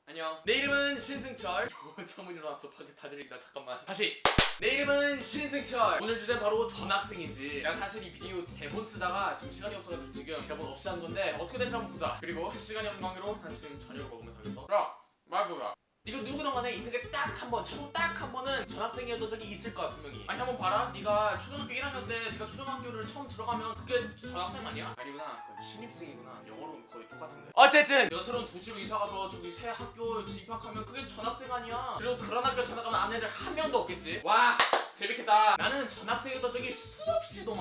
안녕. 내 이름은 신승철. 처음 일어났어. 밖에 다 들리다. 잠깐만. 다시. 내 이름은 신승철. 오늘 주제는 바로 전학생이지. 내가 사실 이 비디오 대본 쓰다가 지금 시간이 없어가지고 지금 대본 없이 하는 건데 어떻게 된지 한번 보자. 그리고 시간이 없는 관계로 난 지금 저녁을 먹으면서 하겠어. 야! 말해보자. 이거 누구든 간에 인생에 딱 한 번, 최소 딱 한 번은 전학생이었던 적이 있을 거야 분명히. 아니 한번 봐라. 네가 초등학교 1학년 때 네가 초등학교를 처음 들어가면 그게 전학생 아니야? 아니구나. 그건 신입생이구나. 영어로는 거의 똑같은데. 어쨌든 너처럼 도시로 이사가서 저기 새 학교 입학하면 그게 전학생 아니야. 그리고 그런 학교 전학가면 아는 애들 한 명도 없겠지. 와 재밌겠다. 나는 전학생이었던 적이 수없이도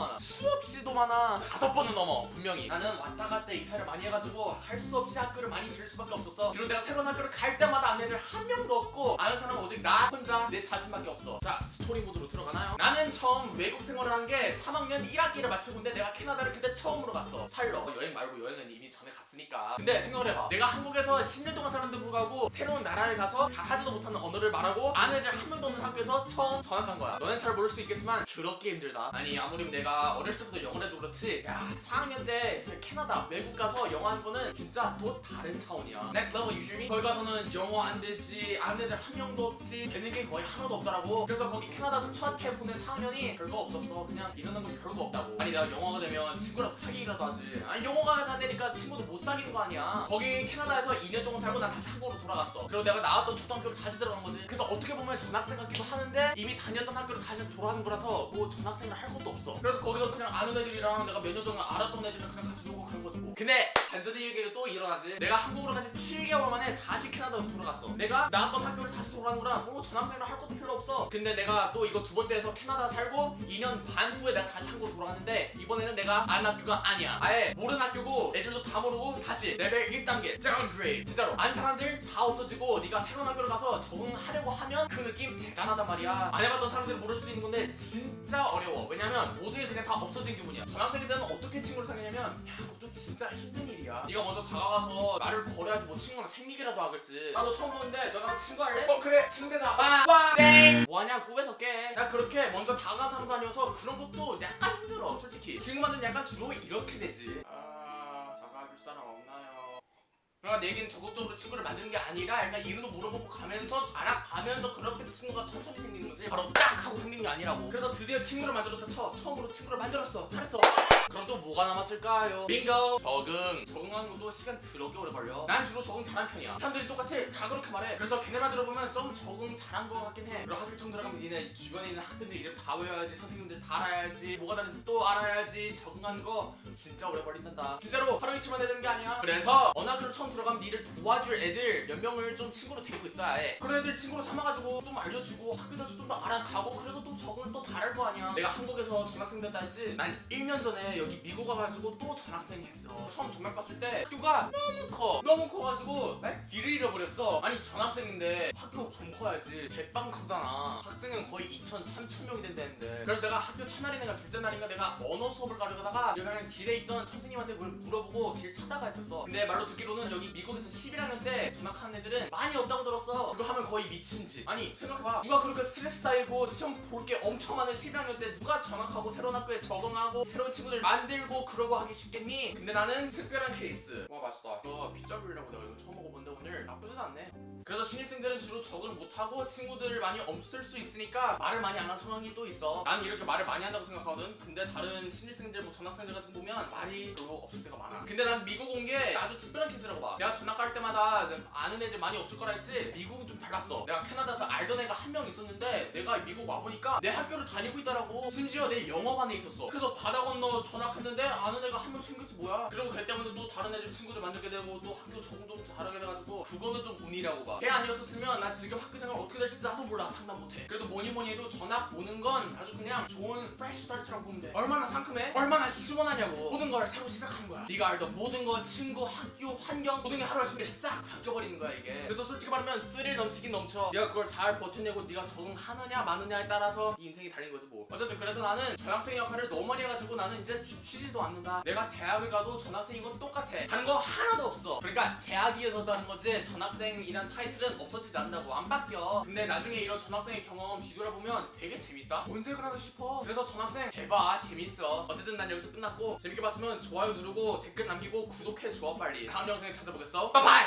많아. 5번은 넘어 분명히. 나는 왔다 갔다 이사를 많이 해가지고 할 수 없이 학교를 많이 들을 수밖에 없었어. 그리고 내가 새로운 학교를 갈 때마다 아는 애들 한 명도 없고 아는 사람은 오직 나 혼자 내 자신밖에 없어. 자 스토리 모드로 들어가나요? 나는 처음 외국 생활을 한 게 3학년 1학기를 마치고 있는데 내가 캐나다를 그때 처음으로 갔어. 살러. 여행 말고 여행은 이미 전에 갔으니까. 근데 생각을 해봐. 내가 한국에서 10년 동안 살았는데 불구하고 새로운 나라에 가서 잘하지도 못하는 언어를 말하고 아는 애들 한 명도 없는 학교에서 처음 전학한 거야. 너는 잘 모를 수 있겠지만 더럽게 힘들다. 아니 아무리 내가 어렸을 때부터 영어를 해도 그렇지 야 4학년 때 캐나다 외국 가서 영어 하는 거는 진짜 또 다른 차원이야. Next level you hear me? 거기 가서는 영어 안 되지 아는 애들 한 명도 없지 되는 게 거의 하나도 없더라고. 그래서 거기 캐나다에서 첫 해 보낸 4학년이 별거 없었어. 그냥 일어난 건 별거 없다고. 아니 내가 영어가 되면 친구랑 사귀기라도 하지. 아니 영어가 잘 되니까 친구도 못 사귀는 거 아니야. 거기 캐나다에서 2년 동안 살고 난 다시 한국으로 돌아갔어. 그리고 내가 나왔던 초등학교로 다시 들어간 거지. 그래서 어떻게 보면 전학생 같기도 하는데 이미 다녔던 학교로 다시 돌아간 거라서 뭐 전학생을 할 것도 없어. 그래서 거기서 그냥 아는 애들이랑 내가 몇 년 전에 알았던 애들이랑 그냥 같이 놀고 그런 거지 뭐. 근데 반전의 얘기가 또 일어나지. 내가 한국으로 간 지 7개월 만에 다시 캐나다로 돌아갔어. 내가 나왔던 학교를 다시 돌아간 거라 뭐 전학생을 할 것도 필요 없어. 근데 내가 또 이거 두 번째에서 캐나다 살고 2년 반 후에 내가 다시 한국으로 돌아갔는데 이번에는 내가 아는 학교가 아니야. 아예 모르는 학교고 애들도 다 모르고 다시 레벨 1단계 다운그레이드. 진짜로 아는 사람들 다 없어지고 네가 새로운 학교를 가서 적응하려고 하면 그 느낌 대단하단 말이야. 안 해봤던 사람들은 모를 수도 있는 건데 진짜 어려워. 왜냐면 모든 게 그냥 다 없어진 기분이야. 전학생이 되면 어떻게 친구를 사귀냐면 야 그것도 진짜 힘든 일이야. 네가 먼저 다가가서 말을 걸어야지 뭐 친구랑 생기기라도 하겠지. 나도 처음 보는데 너랑 친구 할래? 그래 친구 되자. 와 땡 뭐하냐 꿈에서 깨. 나 그렇게 먼저 다가간 사람도 아니어서 그런 것도 약간 힘들어 솔직히. 친구만은 약간 주로 이렇게 되지. 다가줄 사람 없나요? 그러니까 내 얘기는 적극적으로 친구를 만드는 게 아니라 약간 이름도 물어보고 가면서 알아가면서 그렇게 친구가 천천히 생기는 거지 바로 딱 하고 생긴 게 아니라고. 그래서 드디어 친구를 만들었다 쳐. 처음으로 친구를 만들었어. 잘했어. 그럼 또 뭐가 남았을까요? 빙고! 적응하는 것도 시간 더럽게 오래 걸려. 난 주로 적응 잘한 편이야. 사람들이 똑같이 다 그렇게 말해. 그래서 걔네만 들어보면 좀 적응 잘한 거 같긴 해. 그리고 학교 처음 들어가면 니네 주변에 있는 학생들 이름 다 외워야지. 선생님들 다 알아야지. 뭐가 다른지 또 알아야지. 적응하는 거 진짜 오래 걸린단다. 진짜로 하루 이틀만 해야 되는 게 아니야. 그래서 어느 학교를 처음 들어가면 니를 도와줄 애들 몇 명을 좀 친구로 데리고 있어야 해. 그런 애들 친구로 삼아가지고 좀 알려주고 학교에서 좀 더 알아가고 그래서 또 적응을 또 잘할 거 아니야. 내가 한국에서 전학생 됐다 했지. 난 1년 전에 여기 미국 와가지고 또 전학생 했어. 처음 전학 갔을 때 학교가 너무 커가지고 날 길을 잃어버렸어. 아니 전학생인데 학교 좀 커야지. 대빵 크잖아. 학생은 거의 2,000, 3,000명이 된다는데. 그래서 내가 학교 첫날인가 둘째 날인가 내가 언어 수업을 가려다가 그냥 길에 있던 선생님한테 뭘 물어보고 길 찾아가 했었어. 근데 말로 듣기로는 여기 미국에서 11학년 때 전학하는 애들은 많이 없다고 들었어. 그거 하면 거의 미친 짓. 아니 생각해봐. 누가 그렇게 스트레스 쌓이고 시험 볼 게 엄청 많은 11학년 때 누가 전학하고 새로운 학교에 적응하고 새로운 친구들 만들고 그러고 하기 쉽겠니? 근데 나는 특별한 케이스. 와 맛있다. 이거 빗자루라고 내가 이거 처음 먹어본데 오늘 나쁘지도 않네. 그래서 신입생들은 주로 적응을 못하고 친구들을 많이 없을 수 있으니까 말을 많이 안 하는 상황이 또 있어. 난 이렇게 말을 많이 한다고 생각하거든. 근데 다른 신입생들 뭐 전학생들 같은 거 보면 말이 별로 없을 때가 많아. 근데 난 미국 온 게 아주 특별한 케이스라고 봐. 내가 전학 갈 때마다 아는 애들 많이 없을 거라 했지. 미국은 좀 달랐어. 내가 캐나다에서 알던 애가 한 명 있었는데 내가 미국 와보니까 내 학교를 다니고 있더라고. 심지어 내 영어반에 있었어. 그래서 바다 건너 전학했는데 아는 애가 한 명 생겼지 뭐야. 그리고 걔 때문에 또 다른 애들 친구들 만들게 되고 또 학교 적응 좀 잘하게 돼가지고 그거는 좀 운이라고 봐. 걔 아니었었으면 나 지금 학교 생활 어떻게 될지 나도 몰라. 상담 못해. 그래도 뭐니 해도 전학 오는 건 아주 그냥 좋은 프레시 스타트라고 보면 돼. 얼마나 상큼해? 얼마나 시원하냐고. 모든 걸 새로 시작하는 거야. 네가 알던 모든 거 친구, 학교, 환경 모든 게 하루아침에 싹 바뀌어버리는 거야 이게. 그래서 솔직히 말하면 스릴 넘치긴 넘쳐. 네가 그걸 잘 버텨내고 네가 적응하느냐 마느냐에 따라서 네 인생이 달린 거지 뭐. 어쨌든 그래서 나는 전학생 역할을 너무 많이 해가지고 나는 이제 지치지도 않는다. 내가 대학을 가도 전학생인 건 똑같아. 다른 거 하나도 없어. 그러니까 대학위에서도 하는 거지 전학생이란 타이틀은 없어지지 않는다고. 안 바뀌어. 근데 나중에 이런 전학생의 경험 뒤돌아보면 되게 재밌다. 언제 그러나 싶어. 그래서 전학생 대박 재밌어. 어쨌든 난 여기서 끝났고 재밌게 봤으면 좋아요 누르고 댓글 남기고 구독해 줘 빨리. 다음 영상에 찾아보겠어. 빠이빠이.